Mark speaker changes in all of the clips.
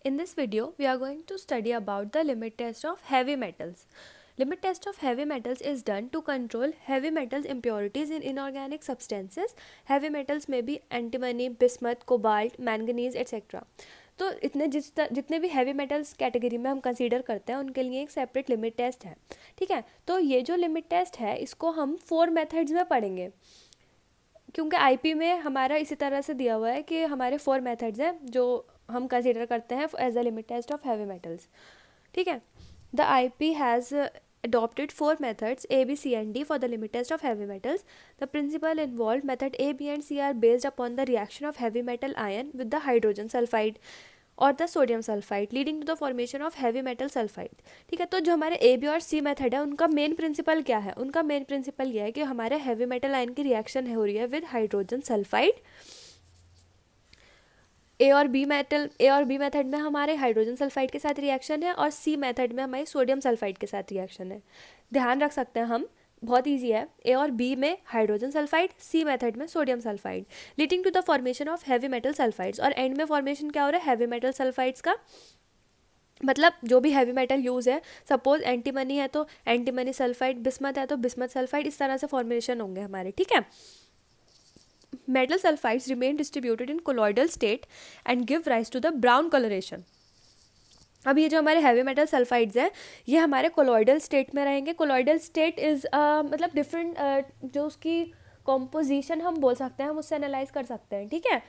Speaker 1: In this video, we are going to study about the limit test of heavy metals. Limit test of heavy metals is done to control heavy metals impurities in inorganic substances. Heavy metals may be antimony, bismuth, cobalt, manganese, etc. तो इतने जितने भी heavy metals category में हम consider करते हैं उनके लिए एक सेपरेट लिमिट टेस्ट है. ठीक है, तो ये जो लिमिट टेस्ट है इसको हम 4 मेथड्स में पढ़ेंगे, क्योंकि आईपी में हमारा इसी तरह से दिया हुआ है कि हमारे 4 मेथड्स हैं जो हम कंसीडर करते हैं as a limit test of heavy metals. ठीक है, the IP has adopted 4 methods A, B, C and D for the limit test of heavy metals. The principle involved method A, B and C are based upon the reaction of heavy metal ion with the hydrogen sulfide और the sodium sulphide leading to the formation of heavy metal sulphide. ठीक है, तो जो हमारे A B और सी method है उनका main principal क्या है? उनका मेन प्रिंसिपल यह है कि हमारे हैवी मेटल आयन की रिएक्शन हो रही है विद हाइड्रोजन सल्फाइड. ए और बी मेथड में हमारे हाइड्रोजन सल्फाइड के साथ रिएक्शन है और सी मेथड में हमारी सोडियम सल्फाइड के साथ रिएक्शन है. ध्यान रख सकते हैं हम, बहुत ईजी है. ए और बी में हाइड्रोजन सल्फाइड, सी मेथड में sodium sulphide leading to the formation of heavy metal sulphides. और एंड में फॉर्मेशन क्या हो रहा है? हैवी मेटल सल्फाइड्स का. मतलब जो भी हैवी मेटल यूज़ है, सपोज एंटीमनी है तो एंटीमनी सल्फाइड, बिस्मथ है तो बिस्मथ सल्फाइड, इस तरह से फॉर्मेशन होंगे हमारे. ठीक है, metal sulfides remain distributed in colloidal state and give rise to the brown coloration. अब ये जो हमारे हैवी मेटल सल्फाइड्स हैं ये हमारे कोलॉइडल स्टेट में रहेंगे. कोलॉइडल स्टेट इज़ मतलब डिफरेंट, जो उसकी कॉम्पोजिशन हम बोल सकते हैं, हम उससे एनालाइज कर सकते हैं. ठीक है,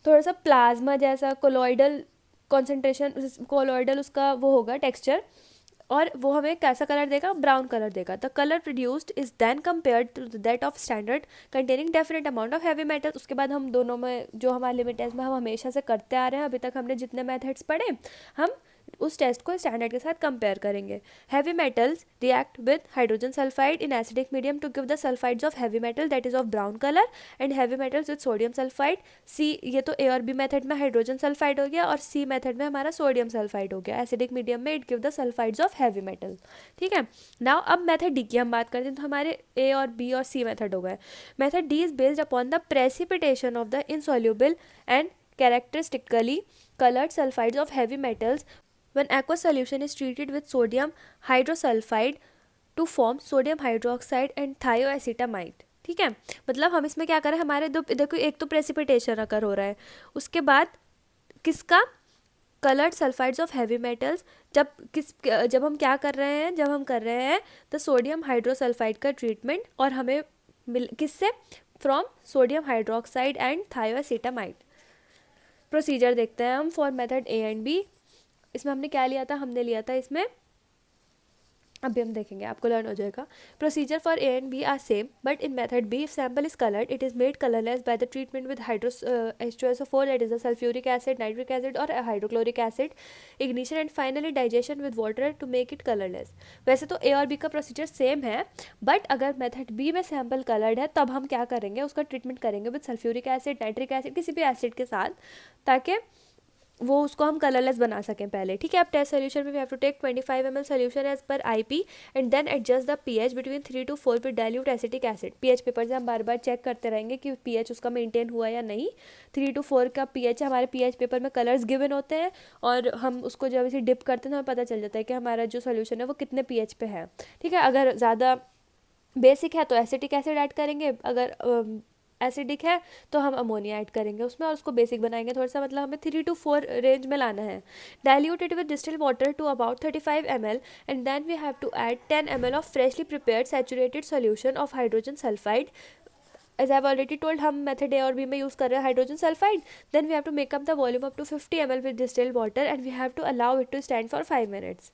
Speaker 1: थोड़ा सा प्लाज्मा जैसा कोलॉइडल कॉन्सेंट्रेशन, कोलॉइडल उसका वो होगा टेक्सचर, और वो हमें कैसा कलर देगा? ब्राउन कलर देगा. The colour produced is then compared to that of standard containing definite amount of heavy metal. उसके बाद हम दोनों में जो हमारे लिमिट टेस्ट में हम हमेशा से करते आ रहे हैं, अभी तक हमने जितने मेथड्स पढ़े, हम उस टेस्ट को स्टैंडर्ड के साथ कंपेयर करेंगे. Heavy metals react with hydrogen sulphide in acidic medium to give the sulphides of heavy metal that is of brown colour, and heavy metals with sodium sulphide. See, ये तो A और B method में hydrogen sulphide हो गया और सी method में हमारा sodium sulphide हो गया. एसिडिक मीडियम में it give the sulphides of heavy metal. ठीक है, नाउ अब मेथड डी की हम बात करते हैं. तो हमारे ए और बी और सी मेथड हो गए. Method D is based upon the precipitation of the insoluble and characteristically colored sulfides of heavy metals when aqueous solution is treated with sodium hydrosulfide to form sodium hydroxide and thioacetamide. ठीक है, मतलब हम इसमें क्या करें, हमारे देखो एक तो प्रेसिपिटेशन अगर हो रहा है, उसके बाद किसका? Coloured sulphides of heavy metals. जब हम क्या कर रहे हैं? जब हम कर रहे हैं द सोडियम हाइड्रोसल्फाइड का ट्रीटमेंट, और हमें किससे? From sodium hydroxide and thioacetamide. Procedure देखते हैं हम for method A and B. इसमें हमने क्या लिया था? हमने लिया था इसमें, अभी हम देखेंगे, आपको लर्न हो जाएगा. Procedure for A and B are same, but in method B if sample is coloured it is made colourless by the treatment with H2SO4 that is the sulphuric acid, nitric acid और hydrochloric acid, ignition and finally digestion with water to make it colourless. वैसे तो A और B का procedure same है, but अगर method B में sample coloured है तब हम क्या करेंगे? उसका ट्रीटमेंट करेंगे with sulphuric acid, nitric acid, किसी भी एसिड के साथ, ताकि वो उसको हम कलरलेस बना सकें पहले. ठीक है, अब टेस्ट सोल्यूशन में we have to take 25 ml solution as per IP and then adjust the pH between 3 to 4 with dilute acetic acid. PH paper से हम बार बार चेक करते रहेंगे कि पीएच उसका मेंटेन हुआ या नहीं. 3 to 4 का पीएच है. हमारे पीएच पेपर में कलर्स गिवन होते हैं और हम उसको जब इसे डिप करते हैं तो हमें पता चल जाता है कि हमारा जो सोल्यूशन है वो कितने पीएच पे है. ठीक है, अगर ज़्यादा बेसिक है तो एसिटिक एसिड ऐड करेंगे, अगर एसिडिक है तो हम अमोनिया ऐड करेंगे उसमें और उसको बेसिक बनाएंगे थोड़ा सा. मतलब हमें 3 to 4 रेंज में लाना है. Dilute it with distilled water to about 35 ml and then we have to add 10 ml of freshly prepared saturated solution of hydrogen sulphide. As I have already told, हम method A और B में use कर रहे हैं hydrogen sulphide. Then we have to make up the volume up to 50 ml with distilled water and we have to allow it to stand for 5 minutes.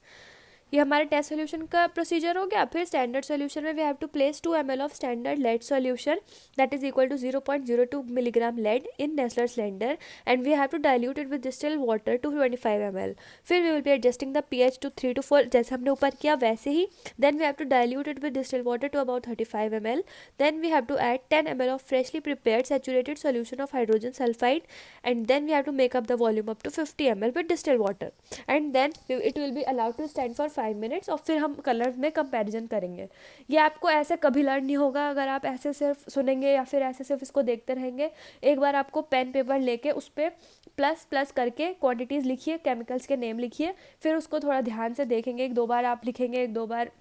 Speaker 1: ये हमारे test solution का procedure हो गया. फिर स्टैंडर्ड सोल्यूशन में we have to place 2 ml of standard lead solution that is equal to 0.02 milligram lead in Nessler cylinder and we have to dilute it with distilled water to 25 ml. फिर we will be adjusting the pH to 3 to 4 जैसे हमने ऊपर किया वैसे ही. Then we have to dilute it with distilled water to about 35 ml. Then we have to add 10 ml of freshly prepared saturated solution of hydrogen sulphide and then we have to make up the volume up to 50 ml with distilled water and then it will be allowed to stand for 5 minutes और फिर हम colour में comparison करेंगे। ये आपको ऐसे कभी learn नहीं होगा अगर आप ऐसे सिर्फ सुनेंगे या फिर ऐसे सिर्फ इसको देखते रहेंगे। एक बार आपको पेन पेपर लेके उस पर प्लस प्लस करके क्वांटिटीज़ लिखिए, केमिकल्स के नेम लिखिए, फिर उसको थोड़ा ध्यान से देखेंगे, 1-2 बार आप लिखेंगे, 1-2 बार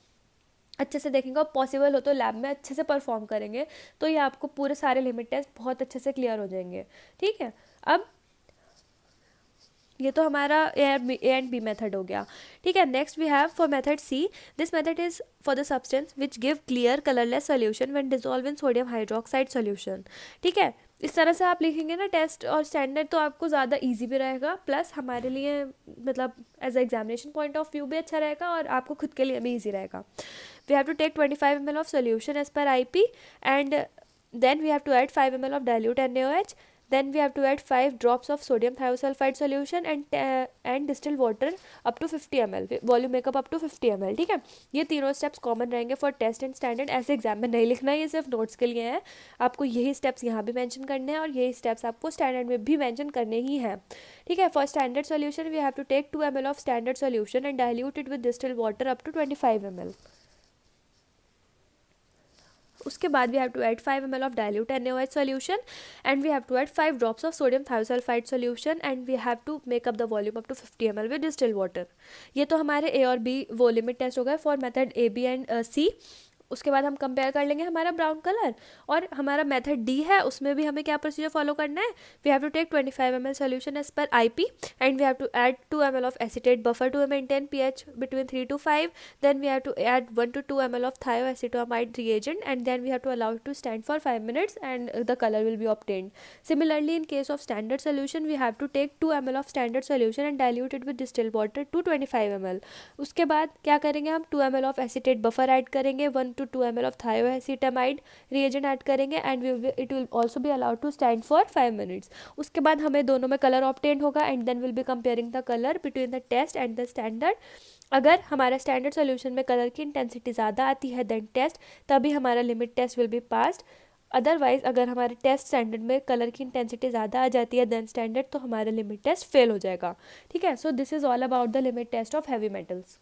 Speaker 1: अच्छे से देखेंगे और पॉसिबल हो तो लैब में अच्छे से परफॉर्म करेंगे, तो ये आपको पूरे सारे लिमिट टेस्ट बहुत अच्छे से क्लियर हो जाएंगे। ठीक है, अब ये तो हमारा ए एंड बी मेथड हो गया। ठीक है, next we have for method C, this method is for the substance which give clear colourless solution when dissolve in sodium hydroxide solution. ठीक है, इस तरह से आप लिखेंगे ना टेस्ट और स्टैंडर्ड, तो आपको ज़्यादा इजी भी रहेगा, प्लस हमारे लिए मतलब as a examination point of view भी अच्छा रहेगा और आपको खुद के लिए भी ईजी रहेगा। We have to take 25 ml of solution as per IP, and then we have to add 5 ml of dilute NaOH. Then we have to add 5 drops of sodium thiosulfide solution and distilled water up to 50 ml, volume makeup up to 50 ml। ठीक है, ये तीनों steps common रहेंगे for test and standard. ऐसे exam में नहीं लिखना है, ये सिर्फ नोट्स के लिए है। आपको यही स्टेप्स यहाँ भी मेंशन करने हैं और यही स्टेप्स आपको स्टैंडर्ड में भी मेंशन करने ही हैं। ठीक है, for standard solution we have to take 2 ml of standard solution and dilute it with distilled water up to 25 ml। उसके बाद we have to add 5 ml of dilute NaOH solution and we have to add 5 drops of sodium thiosulfide solution and we have to make up the volume up to 50 ml with distilled water। ये तो हमारे A और B वो limit test हो गए for method A, B and C। उसके बाद हम कंपेयर कर लेंगे हमारा ब्राउन कलर, और हमारा मेथड डी है उसमें भी हमें क्या प्रोसीजर फॉलो करना है। We have to take 25 ml solution as per IP and we have to add 2 ml of acetate buffer to maintain pH between 3 to 5। Then we have to add 1 to 2 ml of thioacetamide reagent and then we have to allow it to stand for 5 minutes and the color will be obtained। Similarly in case of standard solution we have to take 2 ml of standard solution and dilute it with distilled water to 25 ml। उसके बाद क्या करेंगे हम 2 ml of acetate buffer add करेंगे, 1 to 2 ml of thioacetamide reagent add करेंगे and it will also be allowed to stand for 5 minutes. उसके बाद हमें दोनों में कलर ऑब्टेन होगा and then will be comparing the colour between the test and the standard. अगर हमारा standard solution में कलर की इंटेंसिटी ज़्यादा आती है देन टेस्ट, तभी हमारा limit test will be passed. Otherwise अगर हमारे टेस्ट स्टैंडर्ड में कलर की इंटेंसिटी ज़्यादा आ जाती है देन स्टैंडर्ड, तो हमारा लिमिट टेस्ट फेल हो जाएगा। ठीक है, so this is all about the limit test of heavy metals.